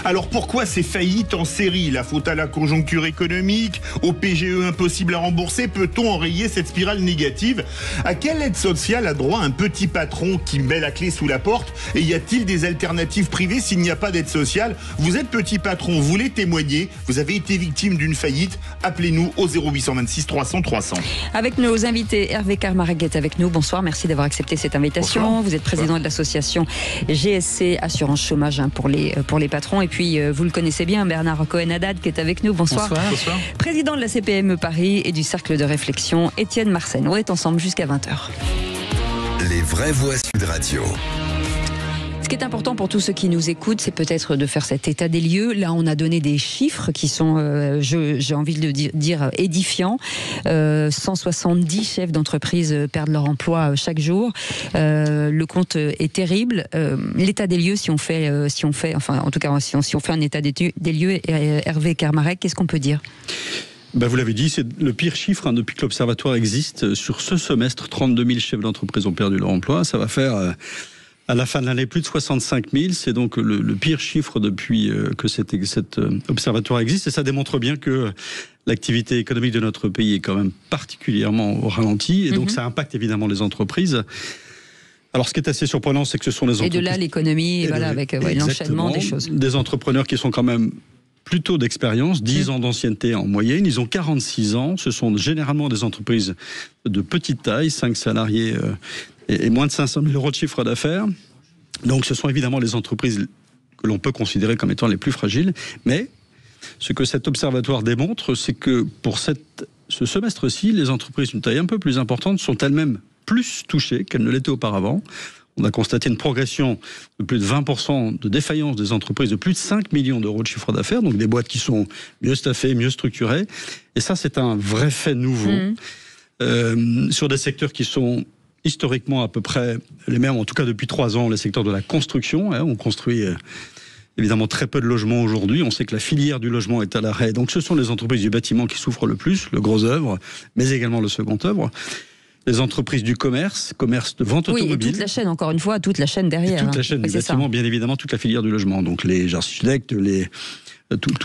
Alors pourquoi ces faillites en série? La faute à la conjoncture économique, au PGE impossible à rembourser? Peut-on enrayer cette spirale négative? À quelle aide sociale a droit un petit patron qui met la clé sous la porte? Et y a-t-il des alternatives privées s'il n'y a pas d'aide sociale? Vous êtes petit patron, vous voulez témoigner, vous avez été victime d'une faillite, appelez-nous au 0826 300 300. Avec nos invités, Hervé Kermarek est avec nous. Bonsoir, merci d'avoir accepté cette invitation. Bonsoir. Vous êtes président de l'association GSC Assurance Chômage pour les patrons. Et puis, vous le connaissez bien, Bernard Cohen-Haddad qui est avec nous. Bonsoir. Bonsoir. Président de la CPME Paris et du Cercle de réflexion, Étienne Marsen. On est ensemble jusqu'à 20h. Les vraies voix Sud Radio. Ce qui est important pour tous ceux qui nous écoutent, c'est peut-être de faire cet état des lieux. Là, on a donné des chiffres qui sont, j'ai envie de dire édifiants. 170 chefs d'entreprise perdent leur emploi chaque jour. Le compte est terrible. L'état des lieux, si on fait un état des lieux, Hervé Kermarek, qu'est-ce qu'on peut dire ? Vous l'avez dit, c'est le pire chiffre depuis que l'Observatoire existe. Sur ce semestre, 32 000 chefs d'entreprise ont perdu leur emploi. Ça va faire... à la fin de l'année, plus de 65 000, c'est donc le pire chiffre depuis que cet observatoire existe. Et ça démontre bien que l'activité économique de notre pays est quand même particulièrement au ralenti. Et donc ça impacte évidemment les entreprises. Alors ce qui est assez surprenant, c'est que ce sont les entreprises... Et de là l'économie, avec l'enchaînement des choses. Des entrepreneurs qui sont quand même plutôt d'expérience, 10 ans d'ancienneté en moyenne. Ils ont 46 ans. Ce sont généralement des entreprises de petite taille, 5 salariés... et moins de 500 000 euros de chiffre d'affaires. Donc ce sont évidemment les entreprises que l'on peut considérer comme étant les plus fragiles. Mais ce que cet observatoire démontre, c'est que pour ce semestre-ci, les entreprises d'une taille un peu plus importante sont elles-mêmes plus touchées qu'elles ne l'étaient auparavant. On a constaté une progression de plus de 20% de défaillance des entreprises de plus de 5 millions d'euros de chiffre d'affaires, donc des boîtes qui sont mieux staffées, mieux structurées. Et ça, c'est un vrai fait nouveau. Sur des secteurs qui sont historiquement à peu près les mêmes, en tout cas depuis 3 ans, les secteurs de la construction. On construit évidemment très peu de logements aujourd'hui. On sait que la filière du logement est à l'arrêt. Donc ce sont les entreprises du bâtiment qui souffrent le plus, le gros œuvre, mais également le second œuvre. Les entreprises du commerce de vente automobile. Oui, et toute la chaîne, encore une fois, toute la chaîne derrière. Et toute la chaîne du bâtiment, bien évidemment, toute la filière du logement. Donc les architectes,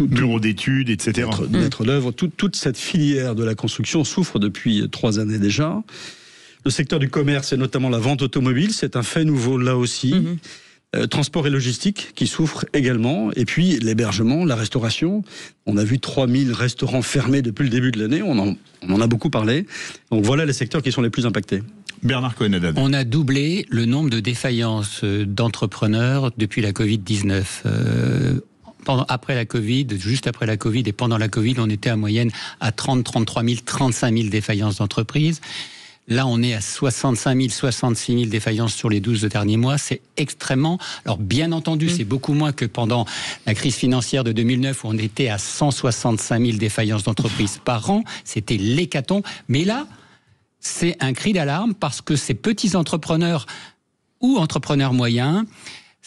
bureaux d'études, etc. Maîtres d'œuvre, toute cette filière de la construction souffre depuis 3 années déjà. Le secteur du commerce et notamment la vente automobile, c'est un fait nouveau là aussi. Transport et logistique qui souffrent également. Et puis l'hébergement, la restauration. On a vu 3000 restaurants fermés depuis le début de l'année. On en a beaucoup parlé. Donc voilà les secteurs qui sont les plus impactés. Bernard Cohen-Haddad. On a doublé le nombre de défaillances d'entrepreneurs depuis la Covid-19. Après la Covid, juste après la Covid et pendant la Covid, on était à moyenne à 30, 33 000, 35 000 défaillances d'entreprises. Là, on est à 65 000, 66 000 défaillances sur les 12 derniers mois. C'est extrêmement... Alors, bien entendu, c'est beaucoup moins que pendant la crise financière de 2009 où on était à 165 000 défaillances d'entreprises par an. C'était l'hécatombe. Mais là, c'est un cri d'alarme parce que ces petits entrepreneurs ou entrepreneurs moyens...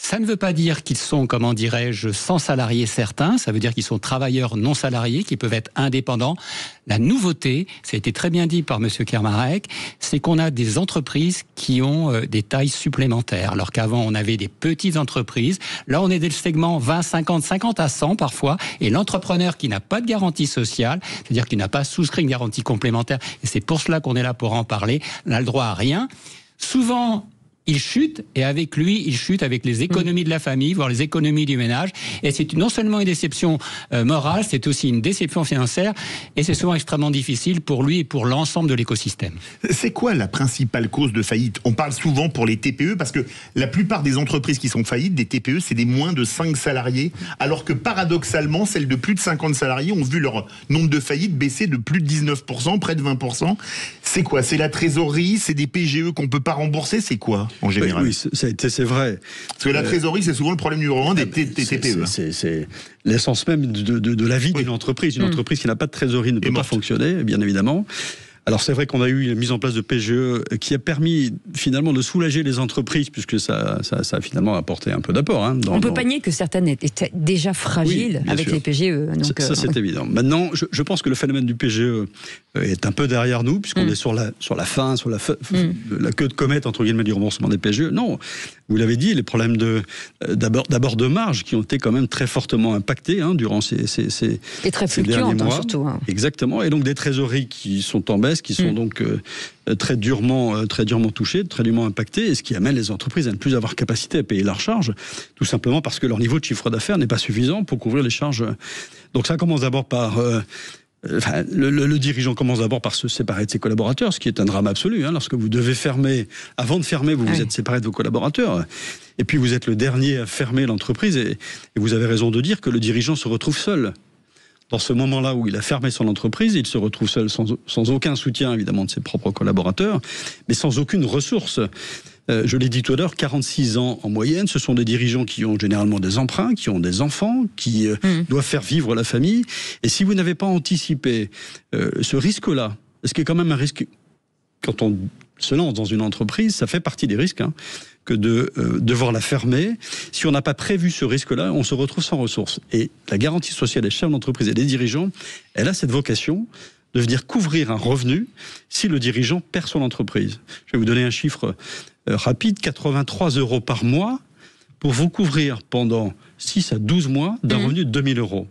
Ça ne veut pas dire qu'ils sont, comment dirais-je, sans salariés certains. Ça veut dire qu'ils sont travailleurs non salariés, qui peuvent être indépendants. La nouveauté, ça a été très bien dit par monsieur Kermarek, c'est qu'on a des entreprises qui ont des tailles supplémentaires. Alors qu'avant, on avait des petites entreprises. Là, on est dans le segment 20, 50, 50 à 100 parfois. Et l'entrepreneur qui n'a pas de garantie sociale, c'est-à-dire qui n'a pas souscrit une garantie complémentaire, et c'est pour cela qu'on est là pour en parler, n'a le droit à rien. Souvent... il chute, et avec lui, il chute avec les économies de la famille, voire les économies du ménage. Et c'est non seulement une déception morale, c'est aussi une déception financière, et c'est souvent extrêmement difficile pour lui et pour l'ensemble de l'écosystème. C'est quoi la principale cause de faillite? On parle souvent pour les TPE, parce que la plupart des entreprises qui sont faillites, des TPE, c'est des moins de 5 salariés, alors que paradoxalement, celles de plus de 50 salariés ont vu leur nombre de faillites baisser de plus de 19%, près de 20%. C'est quoi? C'est la trésorerie? C'est des PGE qu'on ne peut pas rembourser? C'est quoi en général? Oui, c'est vrai. Parce que la trésorerie, c'est souvent le problème numéro 1 des TPE. C'est l'essence même de la vie d'une entreprise. Une entreprise qui n'a pas de trésorerie ne peut pas fonctionner, bien évidemment. Alors c'est vrai qu'on a eu une mise en place de PGE qui a permis finalement de soulager les entreprises, puisque ça a finalement apporté un peu d'apport. On ne peut pas nier que certaines étaient déjà fragiles avec les PGE. Donc, ça c'est évident. Maintenant, je pense que le phénomène du PGE est un peu derrière nous, puisqu'on est sur la fin, la queue de comète, entre guillemets, du remboursement des PGE. Non, vous l'avez dit, les problèmes d'abord de marge qui ont été quand même très fortement impactés durant ces et très ces derniers fluctuantes, mois. surtout. Exactement, et donc des trésoreries qui sont en baisse, qui sont donc très durement touchées, très durement impactées, et ce qui amène les entreprises à ne plus avoir capacité à payer leurs charges, tout simplement parce que leur niveau de chiffre d'affaires n'est pas suffisant pour couvrir les charges. Donc ça commence d'abord par... le dirigeant commence d'abord par se séparer de ses collaborateurs, ce qui est un drame absolu. Lorsque vous devez fermer, avant de fermer, vous vous êtes séparé de vos collaborateurs. Et puis vous êtes le dernier à fermer l'entreprise. Et vous avez raison de dire que le dirigeant se retrouve seul. Dans ce moment-là où il a fermé son entreprise, il se retrouve seul, sans aucun soutien évidemment de ses propres collaborateurs, mais sans aucune ressource. Je l'ai dit tout à l'heure, 46 ans en moyenne, ce sont des dirigeants qui ont généralement des emprunts, qui ont des enfants, qui doivent faire vivre la famille. Et si vous n'avez pas anticipé ce risque-là, ce qui est quand même un risque, quand on se lance dans une entreprise, ça fait partie des risques, que de devoir la fermer. Si on n'a pas prévu ce risque-là, on se retrouve sans ressources. Et la garantie sociale des chefs d'entreprise et des dirigeants, elle a cette vocation de venir couvrir un revenu si le dirigeant perd son entreprise. Je vais vous donner un chiffre rapide, 83 € par mois pour vous couvrir pendant 6 à 12 mois d'un revenu de 2 000 €.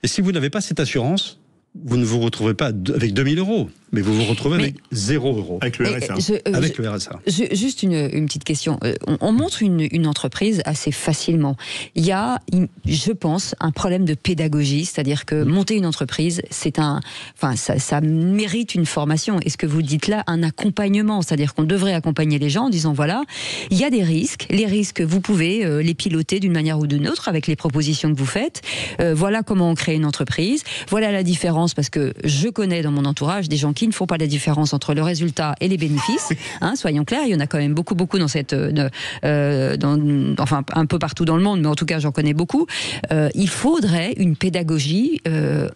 Et si vous n'avez pas cette assurance, vous ne vous retrouvez pas avec 2 000 €, mais vous vous retrouvez avec 0 €. Avec le RSA. Avec le RSA. Juste une petite question. On montre une entreprise assez facilement. Il y a, je pense, un problème de pédagogie, c'est-à-dire que monter une entreprise, ça mérite une formation. Et ce que vous dites là, un accompagnement, c'est-à-dire qu'on devrait accompagner les gens en disant voilà, il y a des risques. Les risques, vous pouvez les piloter d'une manière ou d'une autre avec les propositions que vous faites. Voilà comment on crée une entreprise. Voilà la différence, parce que je connais dans mon entourage des gens qui ne font pas la différence entre le résultat et les bénéfices. Soyons clairs, il y en a quand même beaucoup dans cette, enfin un peu partout dans le monde, mais en tout cas j'en connais beaucoup. Il faudrait une pédagogie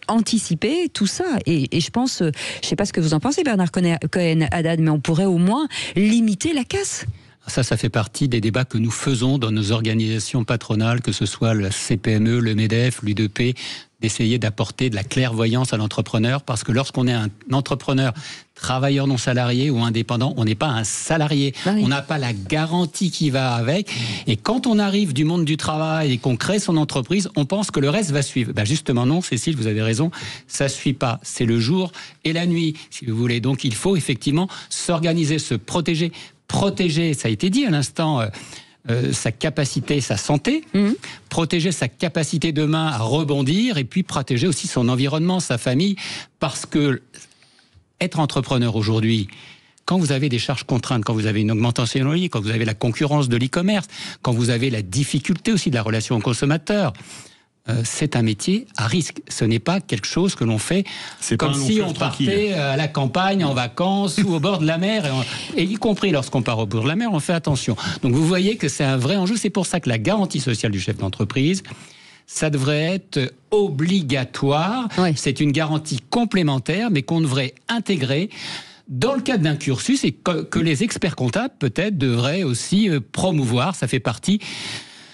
anticiper tout ça. Et je pense, je sais pas ce que vous en pensez, Bernard Cohen-Haddad, mais on pourrait au moins limiter la casse. Ça fait partie des débats que nous faisons dans nos organisations patronales, que ce soit le CPME, le MEDEF, l'UDP, d'essayer d'apporter de la clairvoyance à l'entrepreneur, parce que lorsqu'on est un entrepreneur, travailleur non salarié ou indépendant, on n'est pas un salarié. On n'a pas la garantie qui va avec. Et quand on arrive du monde du travail et qu'on crée son entreprise, on pense que le reste va suivre. Justement non, Cécile, vous avez raison, ça ne suit pas. C'est le jour et la nuit, si vous voulez. Donc il faut effectivement s'organiser, se protéger. Protéger, ça a été dit à l'instant, sa capacité, sa santé, protéger sa capacité demain à rebondir, et puis protéger aussi son environnement, sa famille, parce que être entrepreneur aujourd'hui, quand vous avez des charges contraintes, quand vous avez une augmentation de loyer, quand vous avez la concurrence de l'e-commerce, quand vous avez la difficulté aussi de la relation au consommateur, c'est un métier à risque. Ce n'est pas quelque chose que l'on fait comme si on partait à la campagne, en vacances ou au bord de la mer. Et y compris lorsqu'on part au bord de la mer, on fait attention. Donc vous voyez que c'est un vrai enjeu. C'est pour ça que la garantie sociale du chef d'entreprise, ça devrait être obligatoire. Oui. C'est une garantie complémentaire, mais qu'on devrait intégrer dans le cadre d'un cursus, et que les experts comptables, peut-être, devraient aussi promouvoir. Ça fait partie...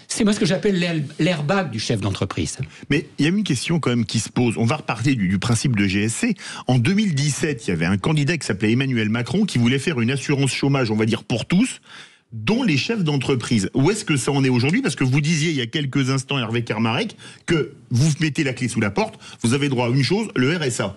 C'est moi ce que j'appelle l'airbag du chef d'entreprise. Mais il y a une question quand même qui se pose. On va reparler du principe de GSC. En 2017, il y avait un candidat qui s'appelait Emmanuel Macron qui voulait faire une assurance chômage, on va dire pour tous, dont les chefs d'entreprise. Où est-ce que ça en est aujourd'hui? Parce que vous disiez il y a quelques instants, Hervé Kermarek, que vous mettez la clé sous la porte, vous avez droit à une chose, le RSA.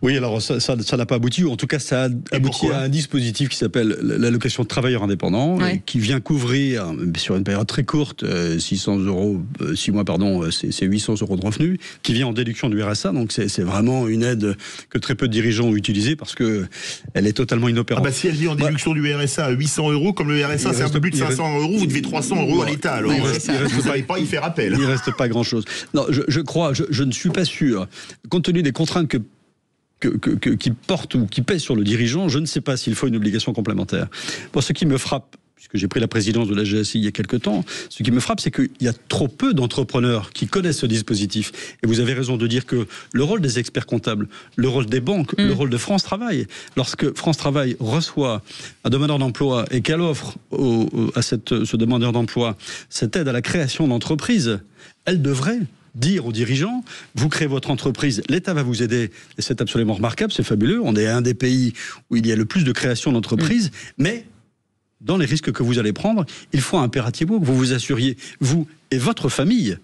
Oui, alors ça n'a pas abouti, ou en tout cas ça a abouti à un dispositif qui s'appelle l'allocation de travailleurs indépendants, qui vient couvrir, sur une période très courte, 6 mois, c'est 800 € de revenus, qui vient en déduction du RSA, donc c'est vraiment une aide que très peu de dirigeants ont utilisée, parce que elle est totalement inopérante. Si elle vient en déduction du RSA à 800 €, comme le RSA c'est un peu plus de 500 €, vous devez 300 € à l'État, alors vous ne savez pas y faire appel. Il ne reste pas grand-chose. Non, je ne suis pas sûr, compte tenu des contraintes qui porte ou qui pèse sur le dirigeant, je ne sais pas s'il faut une obligation complémentaire. Pour ce qui me frappe, puisque j'ai pris la présidence de la GSI il y a quelques temps, ce qui me frappe, c'est qu'il y a trop peu d'entrepreneurs qui connaissent ce dispositif. Et vous avez raison de dire que le rôle des experts comptables, le rôle des banques, le rôle de France Travail, lorsque France Travail reçoit un demandeur d'emploi et qu'elle offre à ce demandeur d'emploi cette aide à la création d'entreprise, elle devrait dire aux dirigeants, vous créez votre entreprise, l'État va vous aider, et c'est absolument remarquable, c'est fabuleux, on est un des pays où il y a le plus de création d'entreprises, mais dans les risques que vous allez prendre, il faut impérativement que vous vous assuriez, vous et votre famille,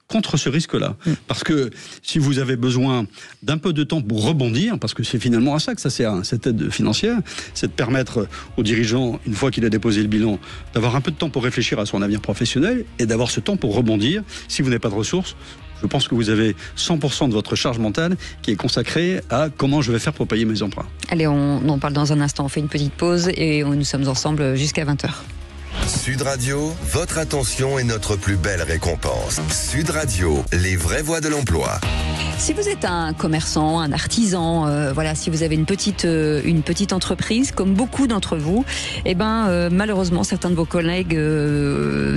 contre ce risque-là. Parce que si vous avez besoin d'un peu de temps pour rebondir, parce que c'est finalement à ça que ça sert, cette aide financière, c'est de permettre aux dirigeants, une fois qu'il a déposé le bilan, d'avoir un peu de temps pour réfléchir à son avenir professionnel et d'avoir ce temps pour rebondir. Si vous n'avez pas de ressources, je pense que vous avez 100% de votre charge mentale qui est consacrée à comment je vais faire pour payer mes emprunts. Allez, on en parle dans un instant. On fait une petite pause et nous sommes ensemble jusqu'à 20h. Sud Radio, votre attention est notre plus belle récompense. Sud Radio, les vraies voix de l'emploi. Si vous êtes un commerçant, un artisan, voilà, si vous avez une petite entreprise, comme beaucoup d'entre vous, malheureusement, certains de vos collègues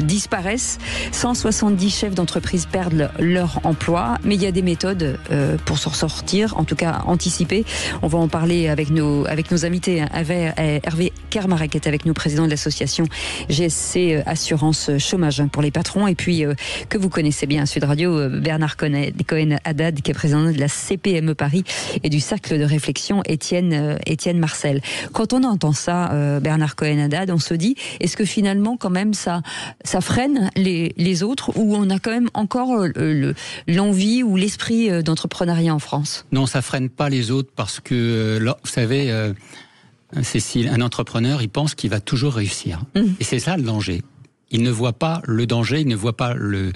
disparaissent. 170 chefs d'entreprise perdent leur emploi, mais il y a des méthodes pour s'en sortir, en tout cas anticiper. On va en parler avec nos invités. Hervé Kermarek est avec nous, président de l'association GSC Assurance Chômage pour les patrons, et puis que vous connaissez bien à Sud Radio, Bernard Cohen-Haddad, qui est président de la CPME Paris et du cercle de réflexion Étienne Marcel. Quand on entend ça, Bernard Cohen-Haddad, on se dit, est-ce que finalement quand même ça freine les autres, ou on a quand même encore l'envie ou l'esprit d'entrepreneuriat en France? Non, ça freine pas les autres parce que, vous savez, Cécile, un entrepreneur, il pense qu'il va toujours réussir. Et c'est ça le danger. Il ne voit pas le danger, il ne voit pas le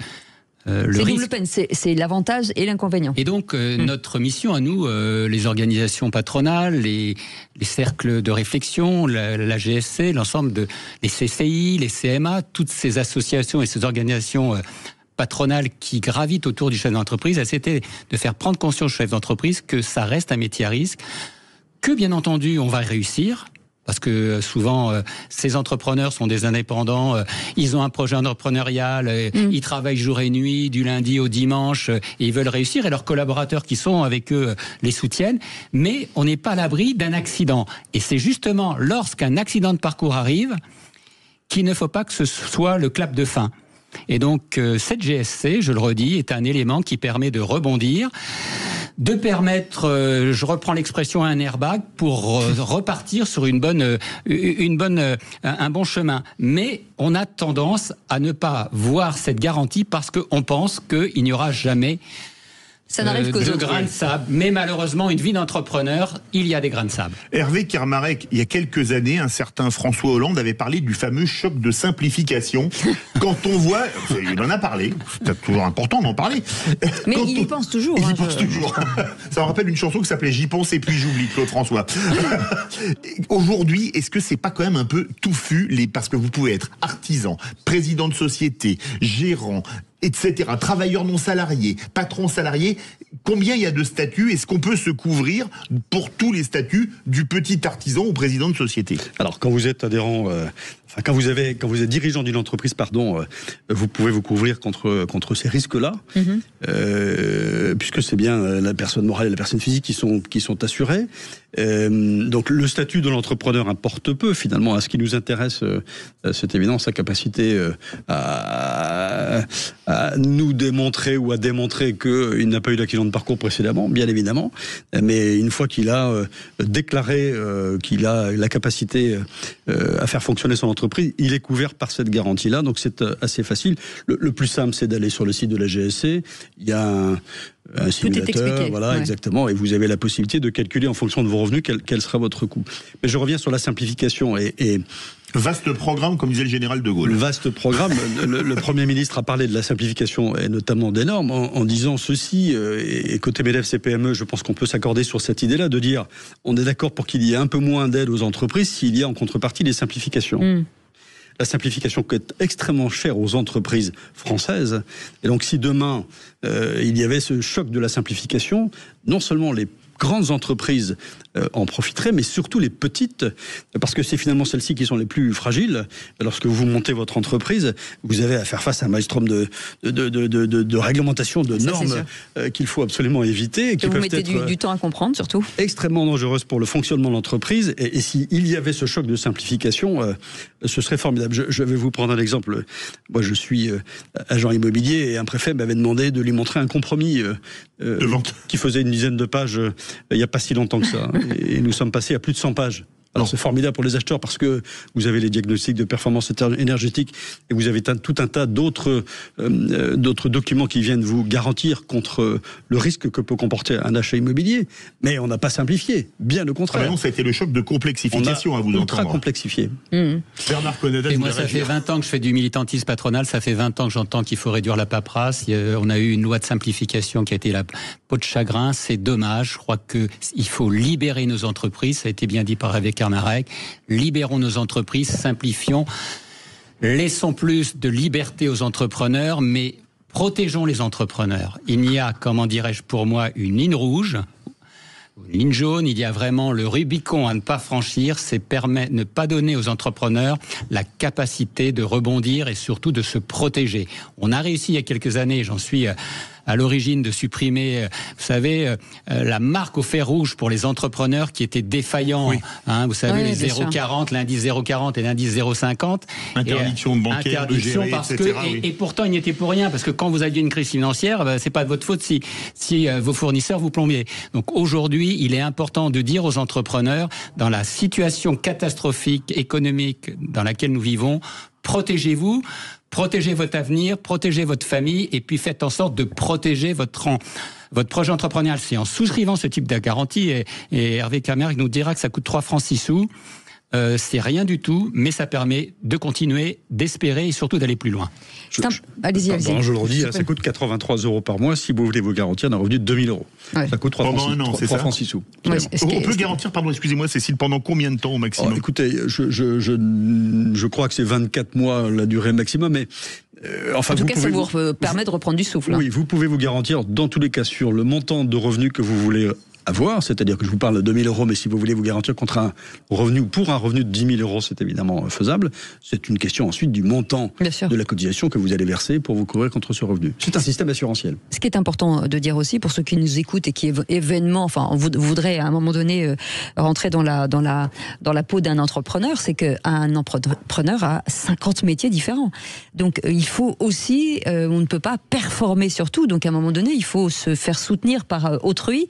risque. Double peine, c'est l'avantage et l'inconvénient. Et donc, notre mission à nous, les organisations patronales, les cercles de réflexion, la GSC, l'ensemble des CCI, les CMA, toutes ces associations et ces organisations patronales qui gravitent autour du chef d'entreprise, c'était de faire prendre conscience au chef d'entreprise que ça reste un métier à risque, que bien entendu on va réussir, parce que souvent ces entrepreneurs sont des indépendants, ils ont un projet entrepreneurial, ils travaillent jour et nuit, du lundi au dimanche, et ils veulent réussir, et leurs collaborateurs qui sont avec eux les soutiennent, mais on n'est pas à l'abri d'un accident. Et c'est justement lorsqu'un accident de parcours arrive qu'il ne faut pas que ce soit le clap de fin. Et donc cette GSC, je le redis, est un élément qui permet de rebondir, de permettre, je reprends l'expression, un airbag pour repartir sur un bon chemin. Mais on a tendance à ne pas voir cette garantie parce qu'on pense qu'il n'y aura jamais ça n'arrive qu'aux autres. Grains de sable. Mais malheureusement, une vie d'entrepreneur, il y a des grains de sable. Hervé Kermarek, il y a quelques années, un certain François Hollande avait parlé du fameux choc de simplification. Quand on voit, il en a parlé, c'est toujours important d'en parler. Mais il y pense toujours. Il y pense toujours. Ça me rappelle une chanson qui s'appelait J'y pense et puis j'oublie, Claude François. Aujourd'hui, est-ce que c'est pas quand même un peu touffu, parce que vous pouvez être artisan, président de société, gérant, etc., travailleurs non salariés, patrons salariés, combien il y a de statuts? Est-ce qu'on peut se couvrir pour tous les statuts du petit artisan au président de société? Alors, quand vous êtes adhérent, quand vous êtes dirigeant d'une entreprise, vous pouvez vous couvrir contre ces risques-là, puisque c'est bien la personne morale et la personne physique qui sont assurées. Donc, le statut de l'entrepreneur importe peu, finalement. À ce qui nous intéresse, c'est évidemment sa capacité à nous démontrer ou à démontrer qu'il n'a pas eu d'accident de parcours précédemment, bien évidemment. Mais une fois qu'il a déclaré qu'il a la capacité à faire fonctionner son entreprise, il est couvert par cette garantie-là. Donc c'est assez facile. Le plus simple, c'est d'aller sur le site de la GSC. Il y a un simulateur, voilà, ouais. Exactement, et vous avez la possibilité de calculer en fonction de vos revenus quel sera votre coût. Mais je reviens sur la simplification et vaste programme, comme disait le général de Gaulle. Le vaste programme. le Premier ministre a parlé de la simplification et notamment des normes en disant ceci, et côté MEDEF CPME, je pense qu'on peut s'accorder sur cette idée-là, de dire on est d'accord pour qu'il y ait un peu moins d'aide aux entreprises s'il y a en contrepartie des simplifications. La simplification coûte extrêmement cher aux entreprises françaises. Et donc si demain, il y avait ce choc de la simplification, non seulement les grandes entreprises en profiteraient, mais surtout les petites, parce que c'est finalement celles-ci qui sont les plus fragiles. Lorsque vous montez votre entreprise, vous avez à faire face à un maelstrom de réglementation, de normes qu'il faut absolument éviter. Et qui vous peuvent mettez être du temps à comprendre, surtout. Extrêmement dangereuses pour le fonctionnement de l'entreprise. Et s'il y avait ce choc de simplification, ce serait formidable. Je vais vous prendre un exemple. Moi, je suis agent immobilier et un préfet m'avait demandé de lui montrer un compromis qui faisait une dizaine de pages il n'y a pas si longtemps que ça. Et nous sommes passés à plus de 100 pages. Alors c'est formidable pour les acheteurs parce que vous avez les diagnostics de performance énergétique et vous avez tout un tas d'autres documents qui viennent vous garantir contre le risque que peut comporter un achat immobilier. Mais on n'a pas simplifié, bien au contraire. Ah non, ça a été le choc de complexification à vous entendre. Ultra complexifié. Bernard Conadin. Et moi, ça fait 20 ans que je fais du militantisme patronal, ça fait 20 ans que j'entends qu'il faut réduire la paperasse. On a eu une loi de simplification qui a été la peau de chagrin, c'est dommage. Je crois qu'il faut libérer nos entreprises, ça a été bien dit par Rebecca Marek. Libérons nos entreprises, simplifions, laissons plus de liberté aux entrepreneurs, mais protégeons les entrepreneurs. Il y a, comment dirais-je pour moi, une ligne rouge, une ligne jaune, il y a vraiment le Rubicon à ne pas franchir, c'est ne pas donner aux entrepreneurs la capacité de rebondir et surtout de se protéger. On a réussi il y a quelques années, j'en suis à l'origine, de supprimer, vous savez, la marque au fer rouge pour les entrepreneurs qui étaient défaillants. Oui. Vous savez, les 0,40, l'indice 0,40 et l'indice 0,50. Interdiction de bancaire, de gérer, parce etc. Et pourtant, il n'y était pour rien, parce que quand vous aviez une crise financière, c'est pas de votre faute si vos fournisseurs vous plombiez. Donc aujourd'hui, il est important de dire aux entrepreneurs, dans la situation catastrophique économique dans laquelle nous vivons, protégez-vous. Protégez votre avenir, protégez votre famille et puis faites en sorte de protéger votre projet entrepreneurial. C'est en souscrivant ce type de garantie, et Hervé Camergue nous dira que ça coûte 3 francs 6 sous. C'est rien du tout, mais ça permet de continuer, d'espérer et surtout d'aller plus loin. Allez-y. Je le redis, ça coûte 83 € par mois si vous voulez vous garantir d'un revenu de 2 000 €. Ouais. Ça coûte 3 francs 6 sous. Ouais, on peut garantir, pardon, excusez-moi Cécile, pendant combien de temps au maximum? Écoutez, je crois que c'est 24 mois la durée maximum, mais en tout cas, ça vous permet de reprendre du souffle. Oui, vous pouvez vous garantir dans tous les cas sur le montant de revenus que vous voulez avoir, c'est-à-dire que je vous parle de 2 000 €, mais si vous voulez vous garantir contre un revenu, pour un revenu de 10 000 €, c'est évidemment faisable. C'est une question ensuite du montant de la cotisation que vous allez verser pour vous couvrir contre ce revenu. C'est un système assurantiel. Ce qui est important de dire aussi pour ceux qui nous écoutent et qui on voudrait à un moment donné rentrer dans la peau d'un entrepreneur, c'est qu'un entrepreneur a 50 métiers différents. Donc il faut aussi, on ne peut pas performer sur tout. Donc à un moment donné, il faut se faire soutenir par autrui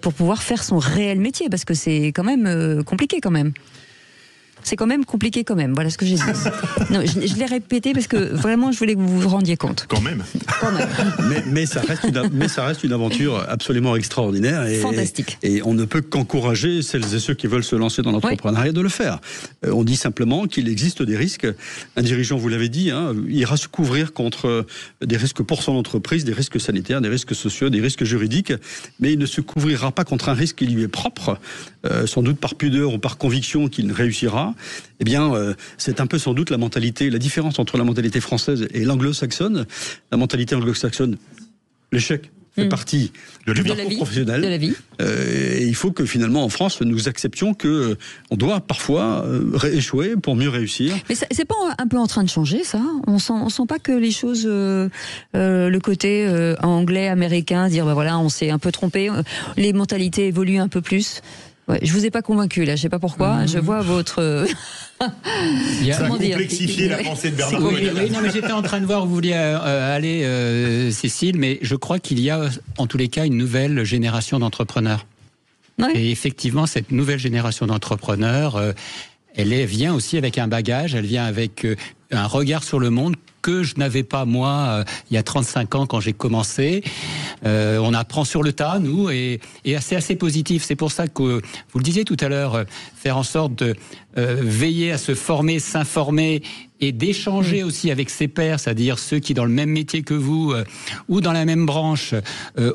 pour pouvoir faire son réel métier, parce que c'est quand même compliqué quand même. C'est quand même compliqué quand même, voilà ce que j'ai dit. Non, je l'ai répété parce que vraiment je voulais que vous vous rendiez compte. Quand même. Mais ça reste une aventure absolument extraordinaire. Fantastique. Et on ne peut qu'encourager celles et ceux qui veulent se lancer dans l'entrepreneuriat de le faire. On dit simplement qu'il existe des risques. Un dirigeant, vous l'avez dit, ira se couvrir contre des risques pour son entreprise, des risques sanitaires, des risques sociaux, des risques juridiques, mais il ne se couvrira pas contre un risque qui lui est propre, sans doute par pudeur ou par conviction qu'il réussira. Eh bien, c'est un peu sans doute la différence entre la mentalité française et l'anglo-saxonne. La mentalité anglo-saxonne, l'échec fait partie du parcours professionnel. De la vie. Et il faut que finalement en France nous acceptions que on doit parfois échouer pour mieux réussir. Mais c'est pas un peu en train de changer ça? On sent pas que les choses, le côté anglais, américain, dire voilà, on s'est un peu trompé, les mentalités évoluent un peu plus. Ouais, je vous ai pas convaincu là, je sais pas pourquoi. Je vois votre. Ça a complexifié la pensée de Bernard. Oui, non, mais j'étais en train de voir où vous vouliez aller, Cécile, mais je crois qu'il y a, en tous les cas, une nouvelle génération d'entrepreneurs. Ouais. Et effectivement, cette nouvelle génération d'entrepreneurs, elle vient aussi avec un bagage, elle vient avec un regard sur le monde que je n'avais pas moi il y a 35 ans quand j'ai commencé. On apprend sur le tas, nous, et c'est assez positif. C'est pour ça que, vous le disiez tout à l'heure, faire en sorte de veiller à se former, s'informer et d'échanger aussi avec ses pairs, c'est-à-dire ceux qui, dans le même métier que vous ou dans la même branche,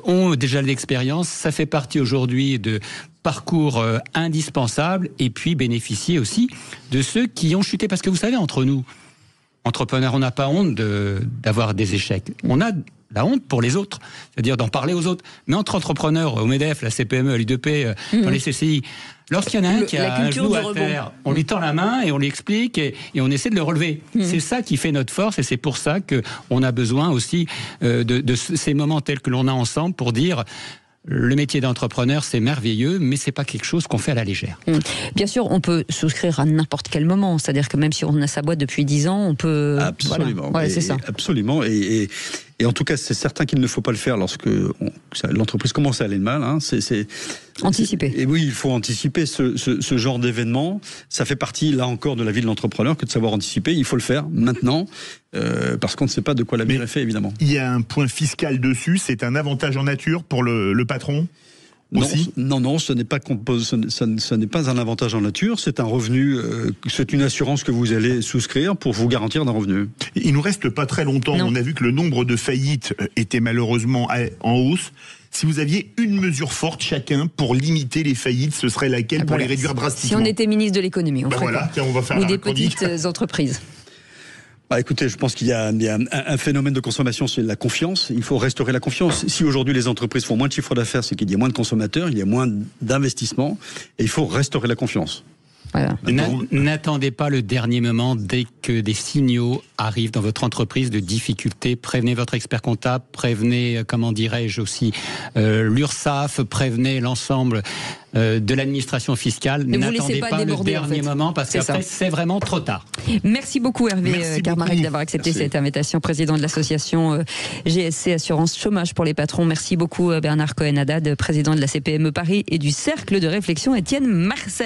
ont déjà de l'expérience. Ça fait partie aujourd'hui de parcours indispensables, et puis bénéficier aussi de ceux qui ont chuté. Parce que vous savez, entre nous, entrepreneurs, on n'a pas honte d'avoir des échecs. On a la honte pour les autres, c'est-à-dire d'en parler aux autres. Mais entre entrepreneurs, au MEDEF, la CPME, l'UDP, dans les CCI, lorsqu'il y en a un qui a un genou à terre, on lui tend la main et on lui explique et on essaie de le relever. C'est ça qui fait notre force et c'est pour ça qu'on a besoin aussi de ces moments tels que l'on a ensemble pour dire... Le métier d'entrepreneur, c'est merveilleux, mais c'est pas quelque chose qu'on fait à la légère. Bien sûr, on peut souscrire à n'importe quel moment. C'est-à-dire que même si on a sa boîte depuis 10 ans, on peut... Absolument. Voilà, c'est ça. Absolument. Et en tout cas, c'est certain qu'il ne faut pas le faire lorsque l'entreprise commence à aller mal. Hein. Anticiper. Et oui, il faut anticiper ce genre d'événement. Ça fait partie, là encore, de la vie de l'entrepreneur que de savoir anticiper. Il faut le faire maintenant, parce qu'on ne sait pas de quoi l'avenir est fait, évidemment. Il y a un point fiscal dessus. C'est un avantage en nature pour le patron aussi ? Non, ce n'est pas un avantage en nature. C'est un revenu, c'est une assurance que vous allez souscrire pour vous garantir d'un revenu. Il nous reste pas très longtemps. Non. On a vu que le nombre de faillites était malheureusement en hausse. Si vous aviez une mesure forte chacun pour limiter les faillites, ce serait laquelle pour les réduire drastiquement ? Si on était ministre de l'économie, on ferait voilà, quoi ? tiens, on va faire Ou la des chronique. petites entreprises. Écoutez, je pense qu'il y a un phénomène de consommation, c'est la confiance. Il faut restaurer la confiance. Si aujourd'hui les entreprises font moins de chiffre d'affaires, c'est qu'il y a moins de consommateurs, il y a moins d'investissements, et il faut restaurer la confiance. Voilà. N'attendez pas le dernier moment. Dès que des signaux arrivent dans votre entreprise de difficultés, prévenez votre expert comptable, prévenez, comment dirais-je aussi, l'URSSAF, prévenez l'ensemble de l'administration fiscale. Ne vous N'attendez laissez pas le déborder, dernier en fait. moment parce C'est qu'après ça. c'est vraiment trop tard. Merci beaucoup Hervé Merci Karmarek beaucoup. d'avoir accepté Merci. cette invitation, président de l'association GSC Assurance Chômage pour les patrons. Merci beaucoup Bernard Cohen-Haddad, président de la CPME Paris et du Cercle de réflexion Étienne Marcel.